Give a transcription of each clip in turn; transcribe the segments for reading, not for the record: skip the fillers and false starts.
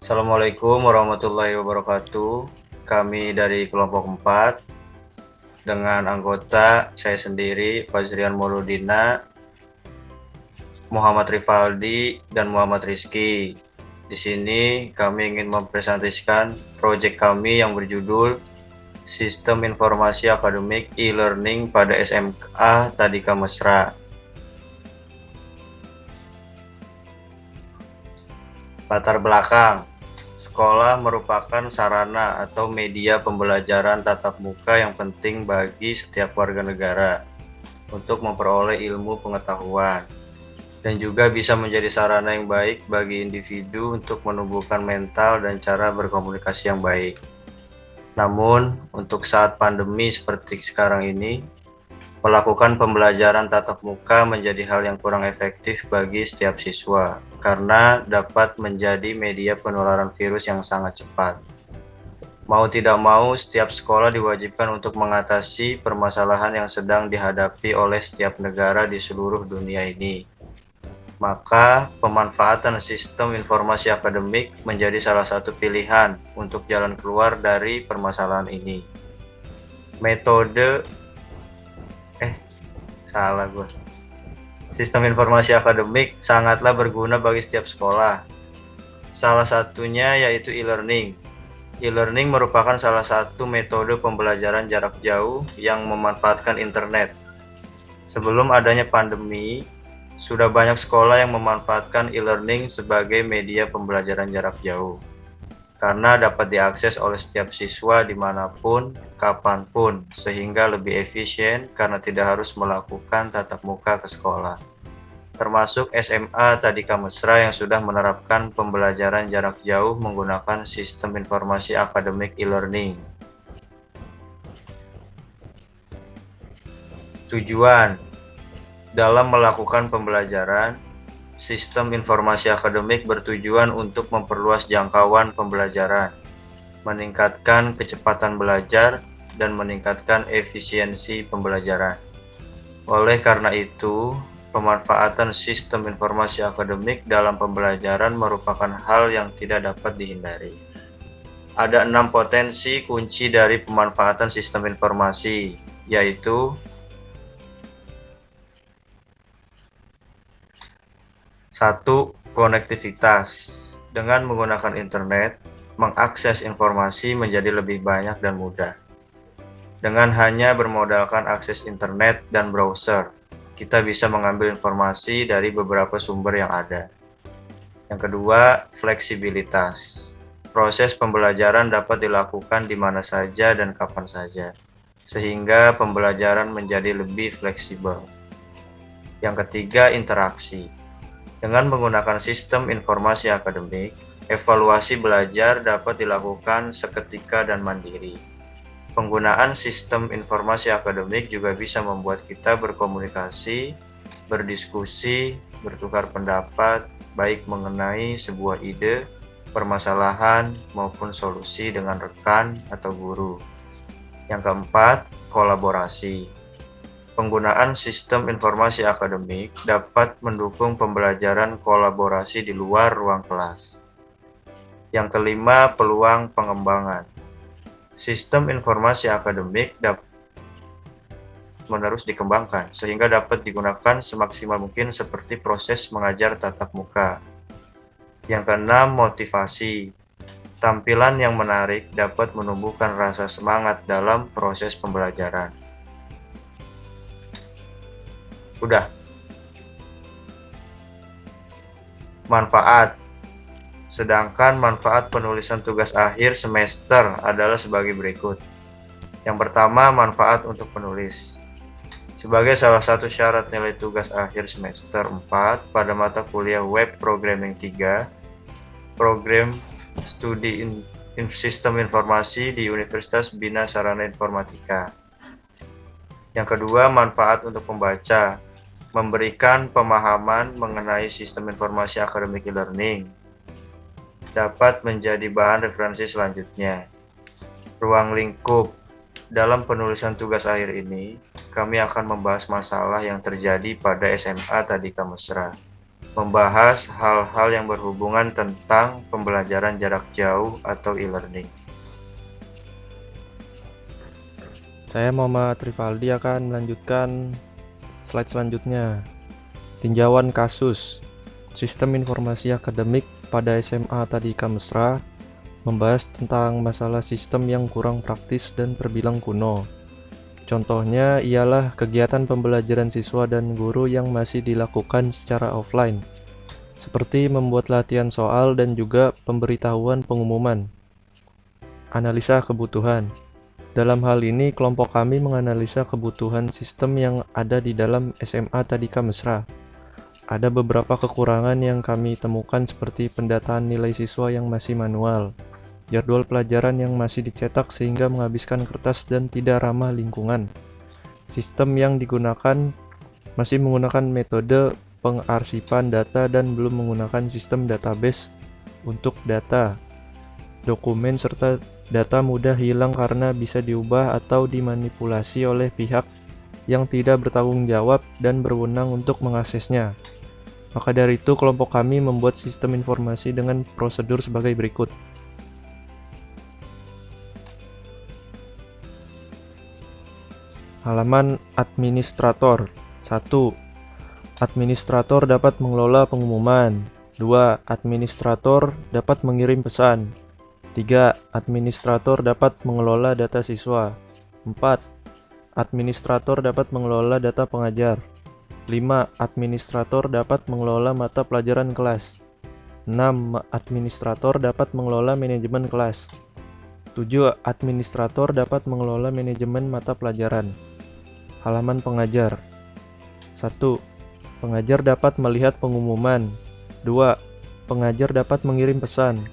Assalamualaikum warahmatullahi wabarakatuh. Kami dari kelompok 4 dengan anggota saya sendiri, Fazrian Mauludina, Muhammad Rifaldi, dan Muhammad Rizky. Di sini kami ingin mempresentasikan proyek kami yang berjudul Sistem Informasi Akademik E-Learning pada SMA Tadika Mesra. Latar belakang: sekolah merupakan sarana atau media pembelajaran tatap muka yang penting bagi setiap warga negara untuk memperoleh ilmu pengetahuan, dan juga bisa menjadi sarana yang baik bagi individu untuk menumbuhkan mental dan cara berkomunikasi yang baik. Namun, untuk saat pandemi seperti sekarang ini, melakukan pembelajaran tatap muka menjadi hal yang kurang efektif bagi setiap siswa, karena dapat menjadi media penularan virus yang sangat cepat. Mau tidak mau, setiap sekolah diwajibkan untuk mengatasi permasalahan yang sedang dihadapi oleh setiap negara di seluruh dunia ini. Maka, pemanfaatan sistem informasi akademik menjadi salah satu pilihan untuk jalan keluar dari permasalahan ini. Sistem informasi akademik sangatlah berguna bagi setiap sekolah. Salah satunya yaitu e-learning. E-learning merupakan salah satu metode pembelajaran jarak jauh yang memanfaatkan internet. Sebelum adanya pandemi, sudah banyak sekolah yang memanfaatkan e-learning sebagai media pembelajaran jarak jauh, karena dapat diakses oleh setiap siswa dimanapun, kapanpun, sehingga lebih efisien karena tidak harus melakukan tatap muka ke sekolah. Termasuk SMA Tadika Mesra yang sudah menerapkan pembelajaran jarak jauh menggunakan sistem informasi akademik e-learning. Tujuan dalam melakukan pembelajaran, sistem informasi akademik bertujuan untuk memperluas jangkauan pembelajaran, meningkatkan kecepatan belajar, dan meningkatkan efisiensi pembelajaran. Oleh karena itu, pemanfaatan sistem informasi akademik dalam pembelajaran merupakan hal yang tidak dapat dihindari. Ada 6 potensi kunci dari pemanfaatan sistem informasi, yaitu: 1. Konektivitas. Dengan menggunakan internet, mengakses informasi menjadi lebih banyak dan mudah. Dengan hanya bermodalkan akses internet dan browser, kita bisa mengambil informasi dari beberapa sumber yang ada. Yang kedua, fleksibilitas. Proses pembelajaran dapat dilakukan di mana saja dan kapan saja, sehingga pembelajaran menjadi lebih fleksibel. Yang ketiga, interaksi. Dengan menggunakan sistem informasi akademik, evaluasi belajar dapat dilakukan seketika dan mandiri. Penggunaan sistem informasi akademik juga bisa membuat kita berkomunikasi, berdiskusi, bertukar pendapat, baik mengenai sebuah ide, permasalahan, maupun solusi dengan rekan atau guru. Yang keempat, kolaborasi. Penggunaan sistem informasi akademik dapat mendukung pembelajaran kolaborasi di luar ruang kelas. Yang kelima, peluang pengembangan. Sistem informasi akademik dapat menerus dikembangkan, sehingga dapat digunakan semaksimal mungkin seperti proses mengajar tatap muka. Yang keenam, motivasi. Tampilan yang menarik dapat menumbuhkan rasa semangat dalam proses pembelajaran. Udah. Manfaat. Sedangkan manfaat penulisan tugas akhir semester adalah sebagai berikut. Yang pertama, manfaat untuk penulis. Sebagai salah satu syarat nilai tugas akhir semester 4 pada mata kuliah Web Programming 3, Program Studi Sistem Informasi di Universitas Bina Sarana Informatika. Yang kedua, manfaat untuk pembaca. Memberikan pemahaman mengenai sistem informasi akademik e-learning. Dapat menjadi bahan referensi selanjutnya. Ruang lingkup. Dalam penulisan tugas akhir ini, kami akan membahas masalah yang terjadi pada SMA Tadika Mesra. membahas hal-hal yang berhubungan tentang pembelajaran jarak jauh atau e-learning. Saya Muhammad Rivaldi akan melanjutkan slide selanjutnya. Tinjauan kasus Sistem Informasi Akademik pada SMA Tadika Mesra membahas tentang masalah sistem yang kurang praktis dan terbilang kuno. Contohnya ialah kegiatan pembelajaran siswa dan guru yang masih dilakukan secara offline, seperti membuat latihan soal dan juga pemberitahuan pengumuman. Analisa kebutuhan. Dalam hal ini, kelompok kami menganalisa kebutuhan sistem yang ada di dalam SMA Tadika Mesra. Ada beberapa kekurangan yang kami temukan seperti pendataan nilai siswa yang masih manual, jadwal pelajaran yang masih dicetak sehingga menghabiskan kertas dan tidak ramah lingkungan. Sistem yang digunakan masih menggunakan metode pengarsipan data dan belum menggunakan sistem database untuk data, dokumen, serta data mudah hilang karena bisa diubah atau dimanipulasi oleh pihak yang tidak bertanggung jawab dan berwenang untuk mengaksesnya. Maka dari itu, kelompok kami membuat sistem informasi dengan prosedur sebagai berikut. Halaman administrator. 1. Administrator dapat mengelola pengumuman. 2. Administrator dapat mengirim pesan. 3. Administrator dapat mengelola data siswa. 4. Administrator dapat mengelola data pengajar. 5. Administrator dapat mengelola mata pelajaran kelas. 6. Administrator dapat mengelola manajemen kelas. 7. Administrator dapat mengelola manajemen mata pelajaran. Halaman pengajar. 1. Pengajar dapat melihat pengumuman. 2. Pengajar dapat mengirim pesan.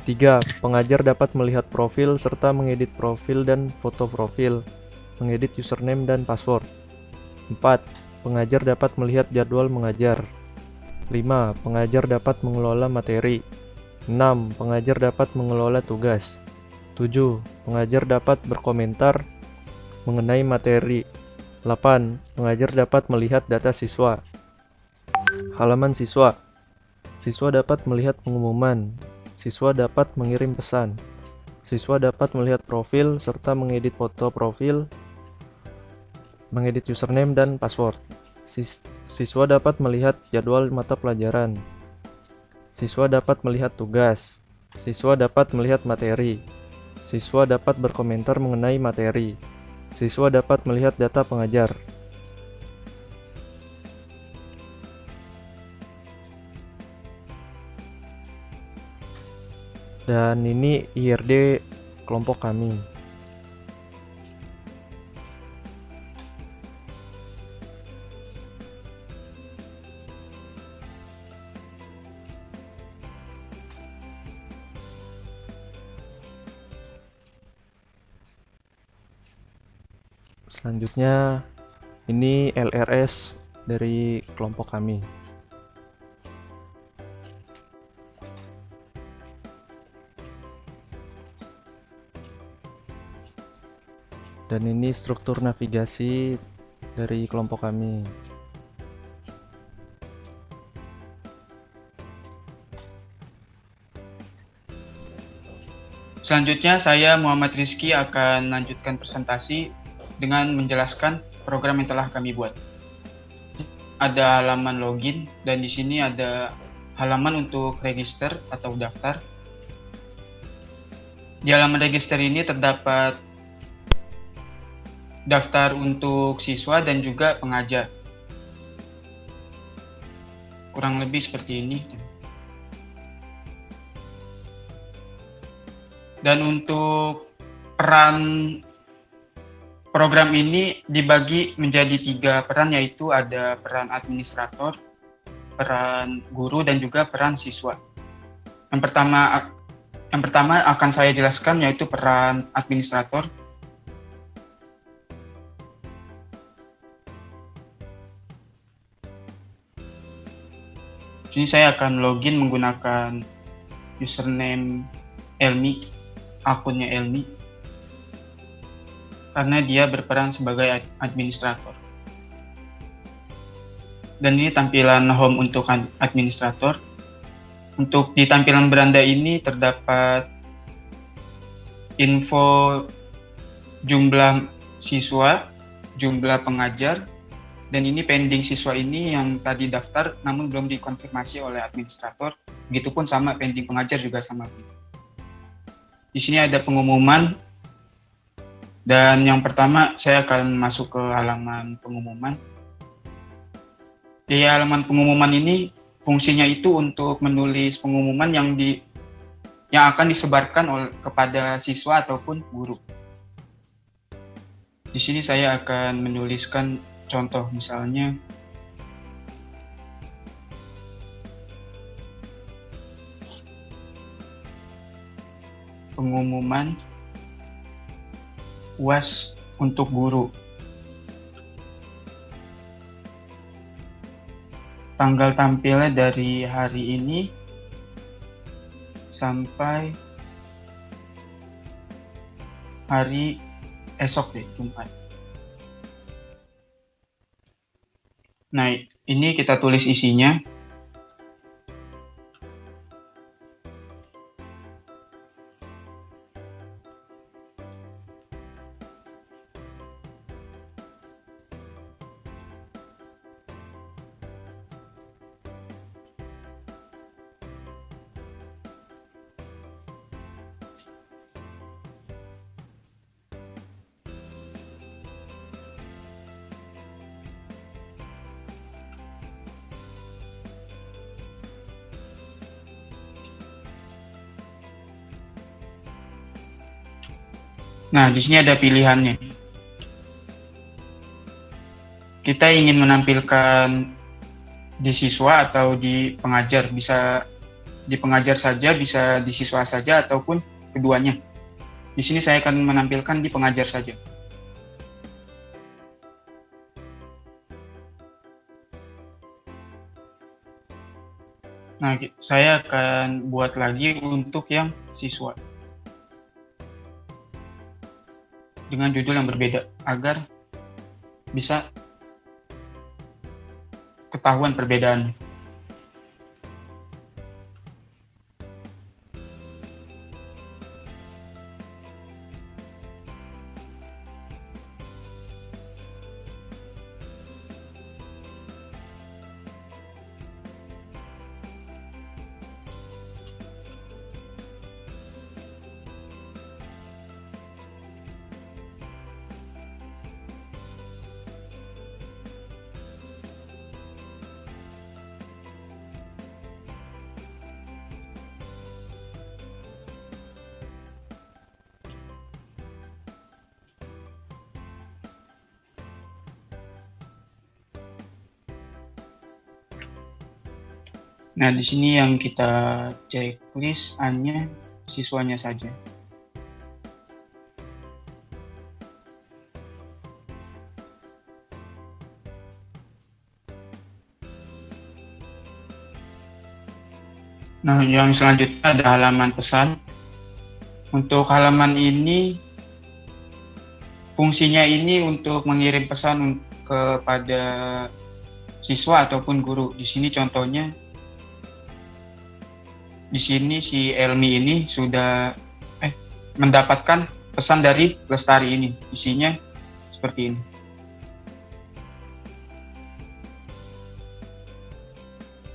3. Pengajar dapat melihat profil serta mengedit profil dan foto profil, mengedit username dan password. 4. Pengajar dapat melihat jadwal mengajar. 5. Pengajar dapat mengelola materi. 6. Pengajar dapat mengelola tugas. 7. Pengajar dapat berkomentar mengenai materi. 8. Pengajar dapat melihat data siswa. Halaman siswa. Siswa dapat melihat pengumuman. Siswa dapat mengirim pesan. Siswa dapat melihat profil serta mengedit foto profil, mengedit username dan password. Siswa dapat melihat jadwal mata pelajaran. Siswa dapat melihat tugas. Siswa dapat melihat materi. Siswa dapat berkomentar mengenai materi. Siswa dapat melihat data pengajar. Dan ini IRD kelompok kami. Selanjutnya, ini LRS dari kelompok kami. Dan ini struktur navigasi dari kelompok kami. Selanjutnya saya Muhammad Rizky akan melanjutkan presentasi dengan menjelaskan program yang telah kami buat. Ada halaman login dan di sini ada halaman untuk register atau daftar. Di halaman register ini terdapat daftar untuk siswa dan juga pengajar. Kurang lebih seperti ini. Dan untuk peran program ini dibagi menjadi 3 peran, yaitu ada peran administrator, peran guru, dan juga peran siswa. Yang pertama akan saya jelaskan yaitu peran administrator. Sini saya akan login menggunakan username Elmi, akunnya Elmi, karena dia berperan sebagai administrator. Dan ini tampilan home untuk administrator. Untuk di tampilan beranda ini terdapat info jumlah siswa, jumlah pengajar, dan ini pending siswa ini yang tadi daftar namun belum dikonfirmasi oleh administrator. Begitupun sama pending pengajar juga sama. Di sini ada pengumuman, dan yang pertama saya akan masuk ke halaman pengumuman. Di halaman pengumuman ini fungsinya itu untuk menulis pengumuman yang akan disebarkan kepada siswa ataupun guru. Di sini saya akan menuliskan contoh, misalnya pengumuman UAS untuk guru. Tanggal tampilnya dari hari ini sampai hari esok deh, Jumat. Nah, ini kita tulis isinya. Nah, di sini ada pilihannya. Kita ingin menampilkan di siswa atau di pengajar, bisa di pengajar saja, bisa di siswa saja, ataupun keduanya. Di sini saya akan menampilkan di pengajar saja. Nah, saya akan buat lagi untuk yang siswa dengan judul yang berbeda agar bisa ketahuan perbedaan. Nah, di sini yang kita checklist hanya siswanya saja. Nah, yang selanjutnya ada halaman pesan. Untuk halaman ini, fungsinya ini untuk mengirim pesan kepada siswa ataupun guru. Di sini contohnya, di sini si Elmi ini sudah mendapatkan pesan dari Lestari ini. Isinya seperti ini.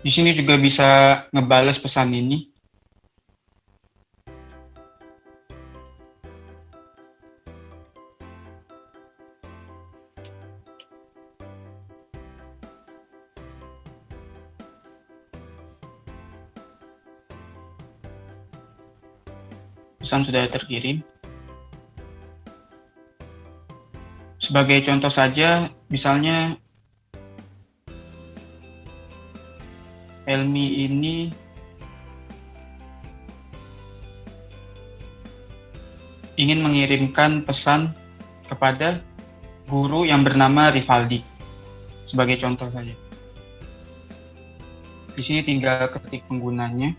Di sini juga bisa ngebales pesan ini. Pesan sudah terkirim. Sebagai contoh saja, misalnya Elmi ini ingin mengirimkan pesan kepada guru yang bernama Rivaldi. Sebagai contoh saja. Di sini tinggal ketik penggunanya.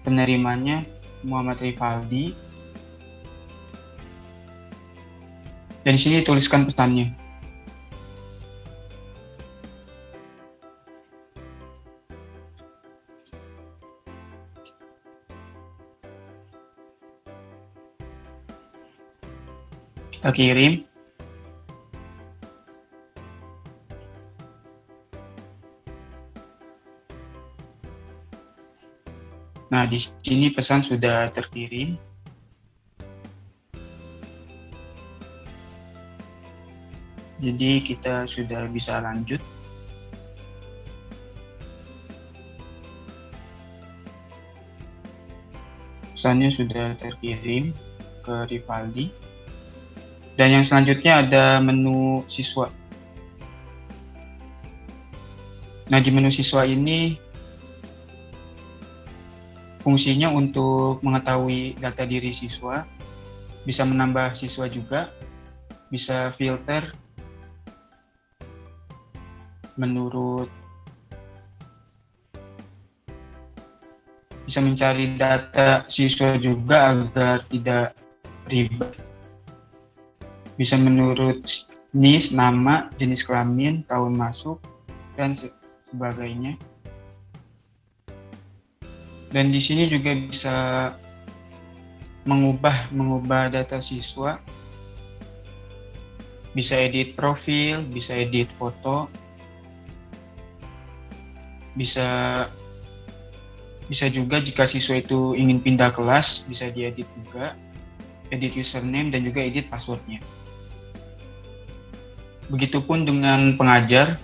Penerimanya Muhammad Rivaldi. Dan di sini tuliskan pesannya. Kita kirim. Nah, di sini pesan sudah terkirim. Jadi kita sudah bisa lanjut. Pesannya sudah terkirim ke Rivaldi. Dan yang selanjutnya ada menu siswa. Nah, di menu siswa ini fungsinya untuk mengetahui data diri siswa, bisa menambah siswa juga, bisa filter menurut, bisa mencari data siswa juga agar tidak ribet, bisa menurut NIS, nama, jenis kelamin, tahun masuk, dan sebagainya. Dan di sini juga bisa mengubah data siswa, bisa edit profil, bisa edit foto, bisa juga jika siswa itu ingin pindah kelas, bisa diedit juga, edit username dan juga edit passwordnya. Begitupun dengan pengajar.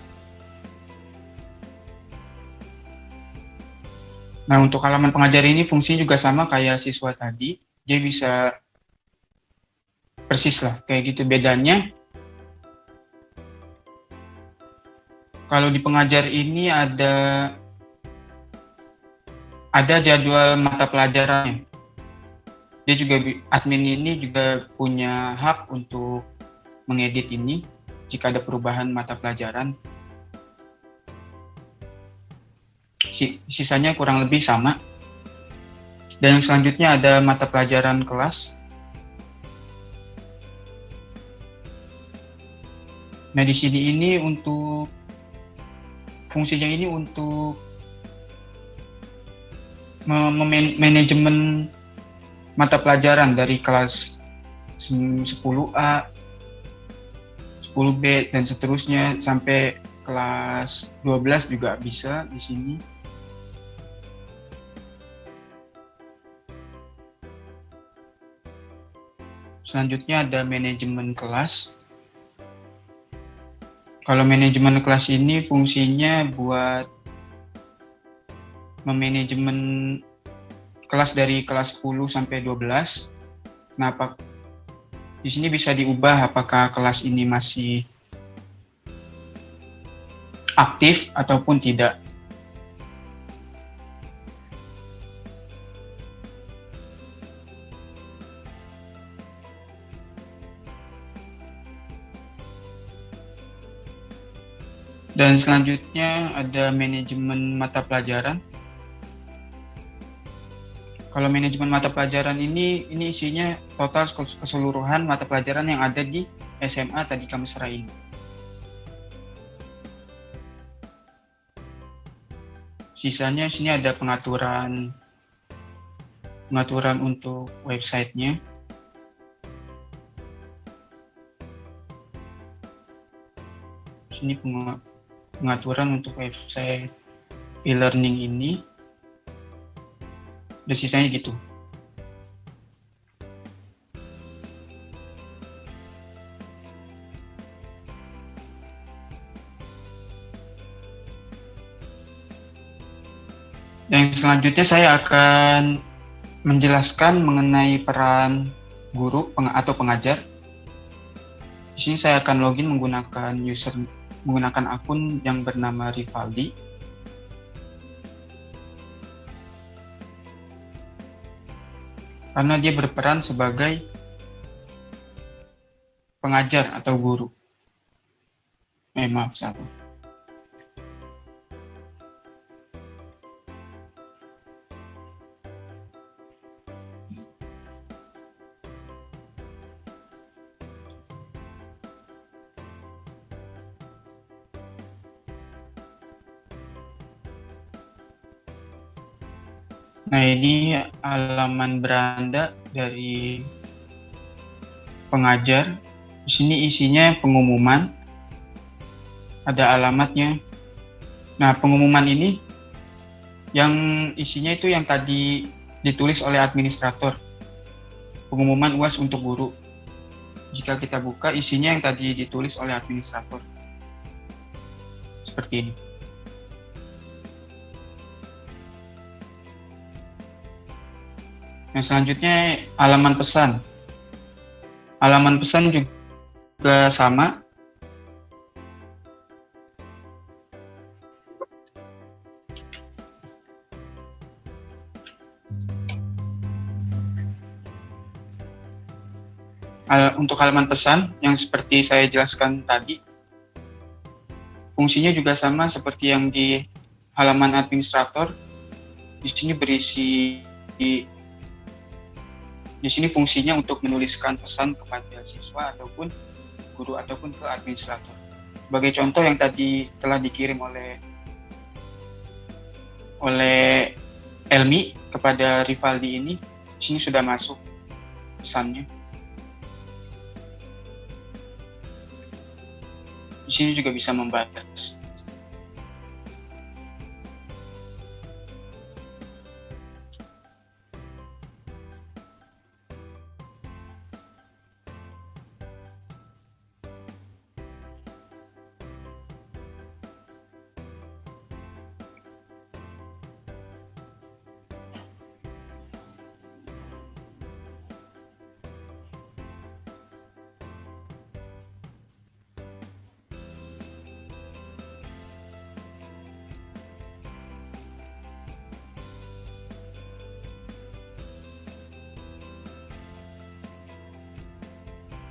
Nah, untuk halaman pengajar ini fungsinya juga sama kayak siswa tadi. Dia bisa persis lah, kayak gitu. Bedanya, kalau di pengajar ini ada jadwal mata pelajarannya. Dia juga, admin ini juga punya hak untuk mengedit ini jika ada perubahan mata pelajaran. Sisanya kurang lebih sama. Dan yang selanjutnya ada mata pelajaran kelas. Nah, di sini ini untuk fungsinya ini untuk manajemen mata pelajaran dari kelas 10A, 10B dan seterusnya sampai kelas 12 juga bisa di sini. Selanjutnya ada manajemen kelas. Kalau manajemen kelas ini fungsinya buat memanajemen kelas dari kelas 10 sampai 12. Nah, di sini bisa diubah apakah kelas ini masih aktif ataupun tidak. Dan selanjutnya ada manajemen mata pelajaran. Kalau manajemen mata pelajaran ini isinya total keseluruhan mata pelajaran yang ada di SMA Tadika Mesra ini. Sisanya sini ada pengaturan untuk websitenya. Sini pengaturan untuk website e-learning ini. Dan sisanya gitu. Dan selanjutnya saya akan menjelaskan mengenai peran guru atau pengajar. Di sini saya akan login menggunakan akun yang bernama Rivaldi. Karena dia berperan sebagai pengajar atau guru. Maaf, salah. Nah, ini halaman beranda dari pengajar. Di sini isinya pengumuman, ada alamatnya. Nah, pengumuman ini yang isinya itu yang tadi ditulis oleh administrator. Pengumuman UAS untuk guru. Jika kita buka, isinya yang tadi ditulis oleh administrator. Seperti ini. Nah, selanjutnya halaman pesan. Halaman pesan juga sama. Untuk halaman pesan yang seperti saya jelaskan tadi, fungsinya juga sama seperti yang di halaman administrator. Di sini di sini fungsinya untuk menuliskan pesan kepada siswa ataupun guru ataupun ke administrator. Sebagai contoh yang tadi telah dikirim oleh Elmi kepada Rivaldi ini, di sini sudah masuk pesannya. Di sini juga bisa membatas.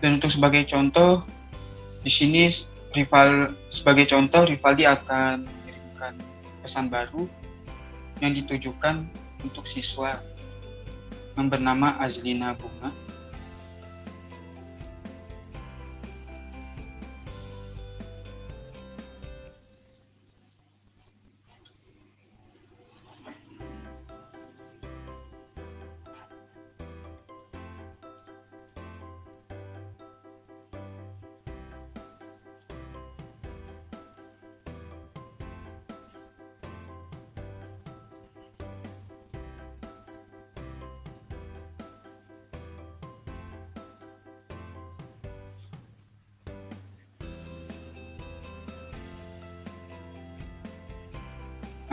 Dan untuk sebagai contoh, di sini Rivaldi akan mengirimkan pesan baru yang ditujukan untuk siswa yang bernama Azlina Bunga.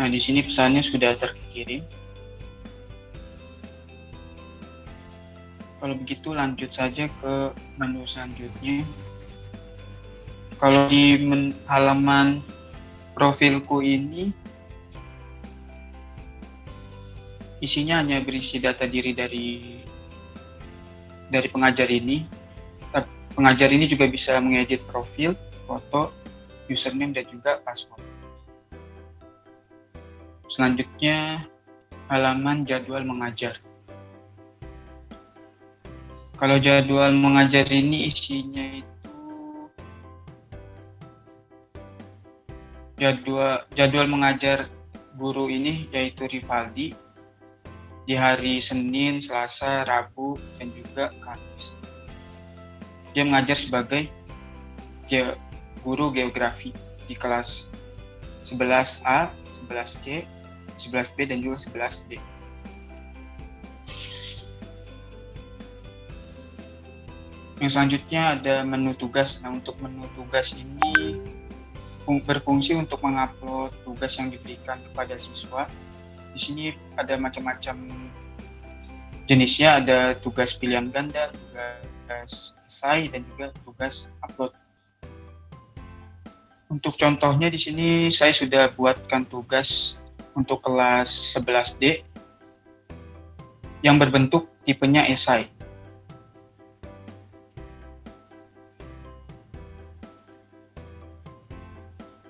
Nah, di sini pesannya sudah terkirim. Kalau begitu lanjut saja ke menu selanjutnya. Kalau di halaman profilku ini, isinya hanya berisi data diri dari pengajar ini. Pengajar ini juga bisa mengedit profil, foto, username, dan juga password. Selanjutnya, halaman jadwal mengajar. Kalau jadwal mengajar ini isinya itu jadwal mengajar guru ini yaitu Rivaldi di hari Senin, Selasa, Rabu, dan juga Kamis. Dia mengajar sebagai guru geografi di kelas 11A, 11C, 11B, dan juga 11D. Yang selanjutnya ada menu tugas. Nah, untuk menu tugas ini berfungsi untuk mengupload tugas yang diberikan kepada siswa. Di sini ada macam-macam jenisnya, ada tugas pilihan ganda, tugas esai, dan juga tugas upload. Untuk contohnya di sini saya sudah buatkan tugas untuk kelas 11D yang berbentuk tipenya esai.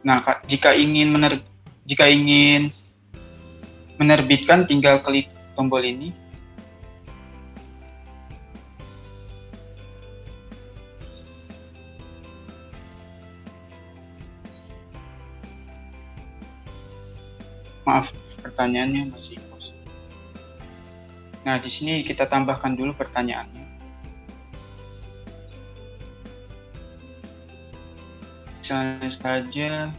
Nah, jika ingin menerbitkan, tinggal klik tombol ini. Maaf, pertanyaannya masih kosong. Nah, di sini kita tambahkan dulu pertanyaannya. Misalnya saja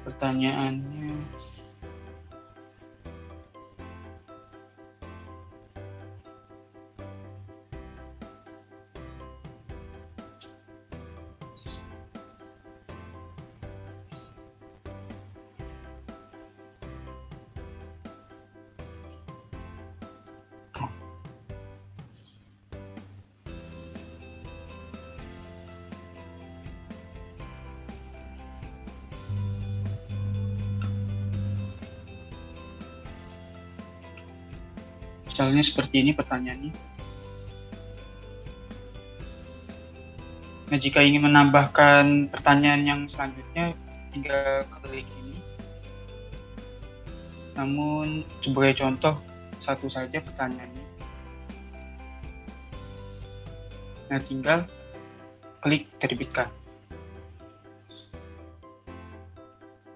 pertanyaannya misalnya seperti ini pertanyaannya. Nah, jika ingin menambahkan pertanyaan yang selanjutnya, tinggal klik ini. Namun, sebagai contoh, satu saja pertanyaannya. Nah, tinggal klik terbitkan.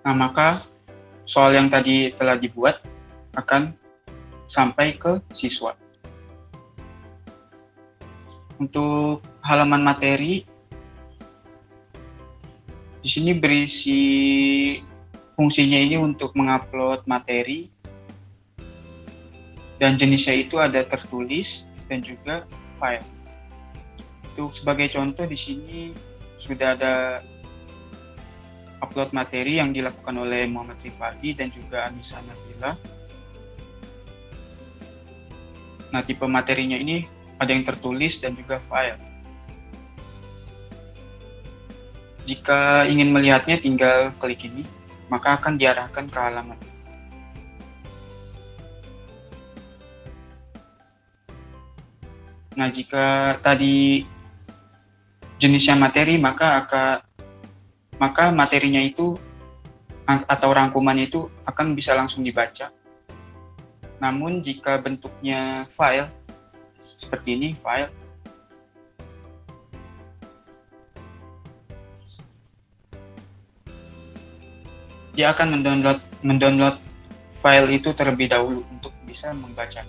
Nah, maka soal yang tadi telah dibuat akan sampai ke siswa. Untuk halaman materi, di sini berisi fungsinya ini untuk mengupload materi, dan jenisnya itu ada tertulis dan juga file. Untuk sebagai contoh di sini sudah ada upload materi yang dilakukan oleh Muhammad Rifadi dan juga Anissa Nabila. Nah, tipe materinya ini ada yang tertulis dan juga file. Jika ingin melihatnya, tinggal klik ini, maka akan diarahkan ke halaman. Nah, jika tadi jenisnya materi, maka materinya itu atau rangkumannya itu akan bisa langsung dibaca. Namun jika bentuknya file, seperti ini file, dia akan mendownload file itu terlebih dahulu untuk bisa membaca.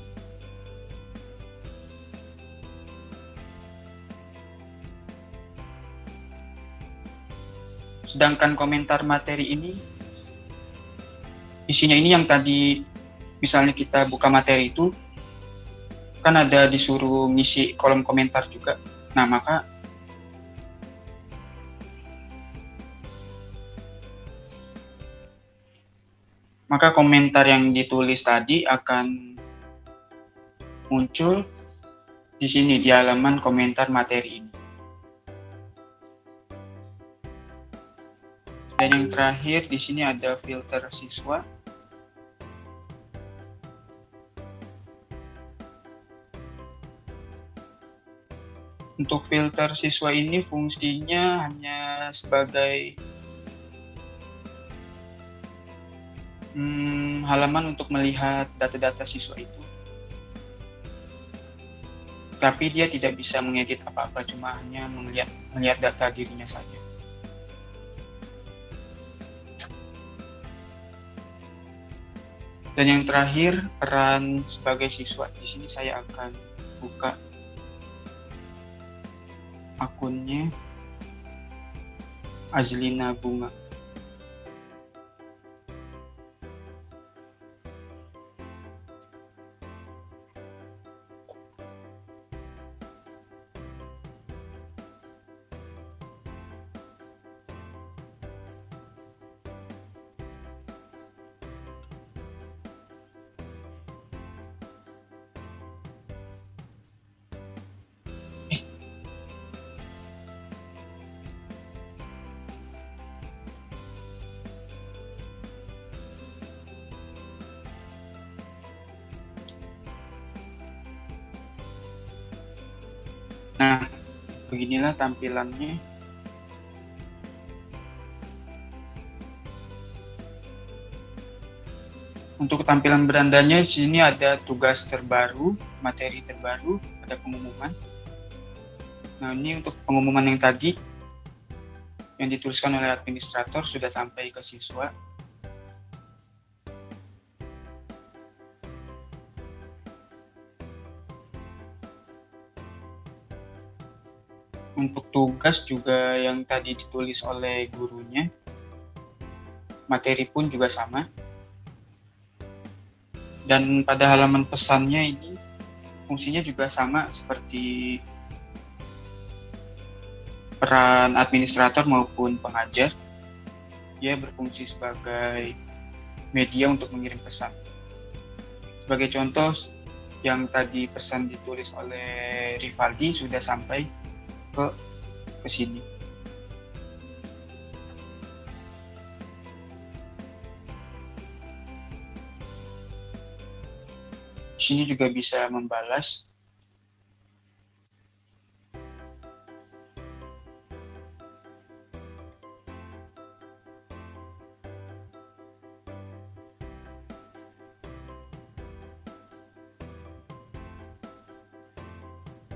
Sedangkan komentar materi ini, isinya ini yang tadi misalnya kita buka materi itu, kan ada disuruh ngisi kolom komentar juga. Nah, maka komentar yang ditulis tadi akan muncul di sini di halaman komentar materi ini. Dan yang terakhir di sini ada filter siswa. Untuk filter siswa ini fungsinya hanya sebagai halaman untuk melihat data-data siswa itu. Tapi dia tidak bisa mengedit apa-apa, cuma hanya melihat data dirinya saja. Dan yang terakhir, peran sebagai siswa. Di sini saya akan buka akunnya Azlina Bunga. Nah, beginilah tampilannya. Untuk tampilan berandanya, di sini ada tugas terbaru, materi terbaru, ada pengumuman. Nah, ini untuk pengumuman yang tadi, yang dituliskan oleh administrator sudah sampai ke siswa. Untuk tugas juga yang tadi ditulis oleh gurunya, materi pun juga sama. Dan pada halaman pesannya ini fungsinya juga sama seperti peran administrator maupun pengajar. Dia berfungsi sebagai media untuk mengirim pesan. Sebagai contoh, yang tadi pesan ditulis oleh Rivaldi sudah sampai ke sini. Di sini juga bisa membalas.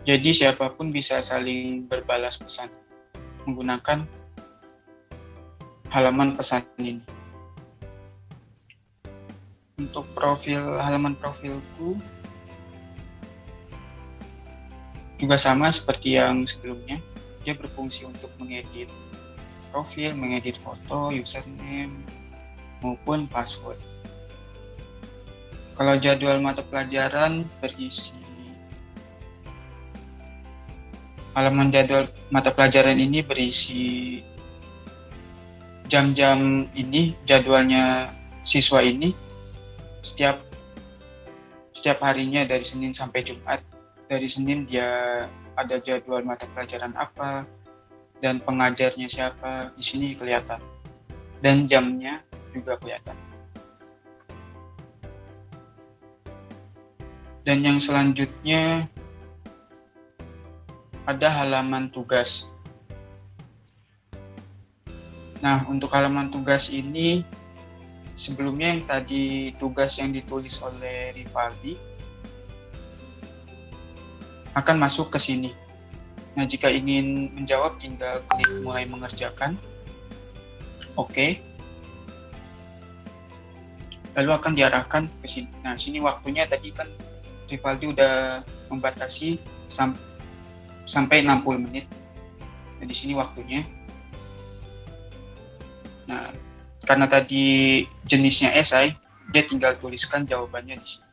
Jadi siapapun bisa saling berbalas pesan menggunakan halaman pesan ini. Untuk halaman profilku juga sama seperti yang sebelumnya. Dia berfungsi untuk mengedit profil, mengedit foto, username, maupun password. Kalau jadwal mata pelajaran berisi halaman jadwal mata pelajaran ini berisi jam-jam ini, jadwalnya siswa ini setiap harinya dari Senin sampai Jumat. Dari Senin dia ada jadwal mata pelajaran apa dan pengajarnya siapa, di sini kelihatan. Dan jamnya juga kelihatan. Dan yang selanjutnya ada halaman tugas. Nah, untuk halaman tugas ini, sebelumnya yang tadi tugas yang ditulis oleh Rivaldi akan masuk ke sini. Nah, jika ingin menjawab, tinggal klik mulai mengerjakan. Oke. Lalu akan diarahkan ke sini. Nah, sini waktunya tadi kan Rivaldi udah membatasi sampai 60 menit. Nah, di sini waktunya. Nah, karena tadi jenisnya esai, dia tinggal tuliskan jawabannya di sini.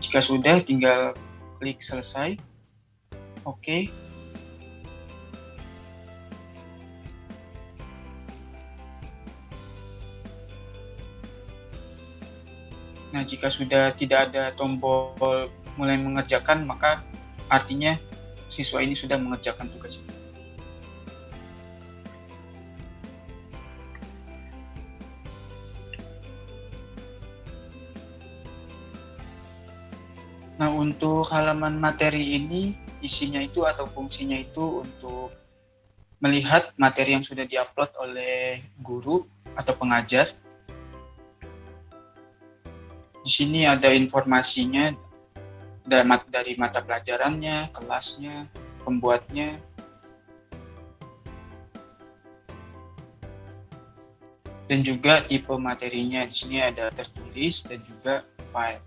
Jika sudah, tinggal klik selesai. Oke. Nah, jika sudah tidak ada tombol mulai mengerjakan, maka artinya siswa ini sudah mengerjakan tugas ini. Nah, untuk halaman materi ini, isinya itu atau fungsinya itu untuk melihat materi yang sudah diupload oleh guru atau pengajar. Di sini ada informasinya dari mata pelajarannya, kelasnya, pembuatnya, dan juga tipe materinya. Di sini ada tertulis dan juga file.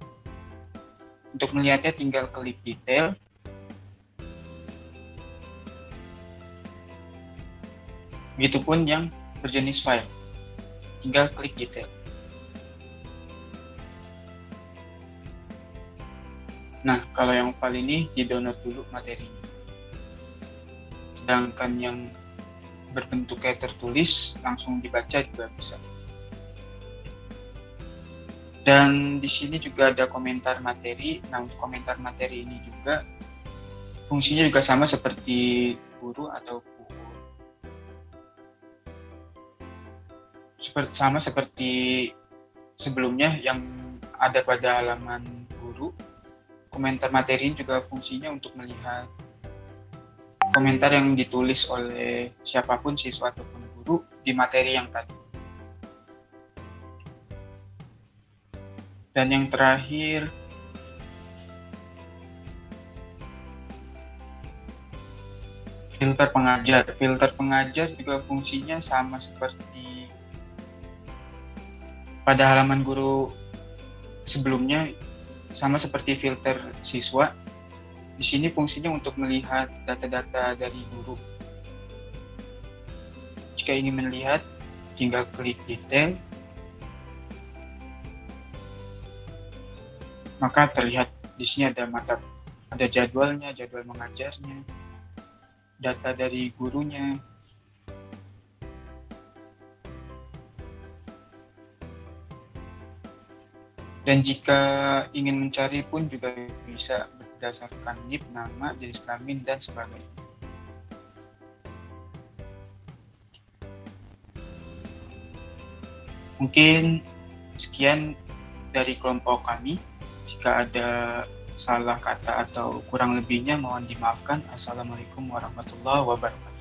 Untuk melihatnya tinggal klik detail. Begitupun yang berjenis file. Tinggal klik detail. Nah, kalau yang file ini di-download dulu materinya. Sedangkan yang berbentuk kayak tertulis langsung dibaca juga bisa. Dan di sini juga ada komentar materi. Nah, untuk komentar materi ini juga fungsinya juga sama seperti guru ataupun sama seperti sebelumnya yang ada pada halaman guru. Komentar materi ini juga fungsinya untuk melihat komentar yang ditulis oleh siapapun, siswa ataupun guru di materi yang tadi. Dan yang terakhir, filter pengajar. Filter pengajar juga fungsinya sama seperti pada halaman guru sebelumnya, sama seperti filter siswa. Di sini fungsinya untuk melihat data-data dari guru. Jika ingin melihat, tinggal klik detail, maka terlihat di sini ada jadwalnya, jadwal mengajarnya, data dari gurunya. Dan jika ingin mencari pun juga bisa berdasarkan NIP, nama, jenis kelamin, dan sebagainya. Mungkin sekian dari kelompok kami. Jika ada salah kata atau kurang lebihnya mohon dimaafkan. Assalamualaikum warahmatullahi wabarakatuh.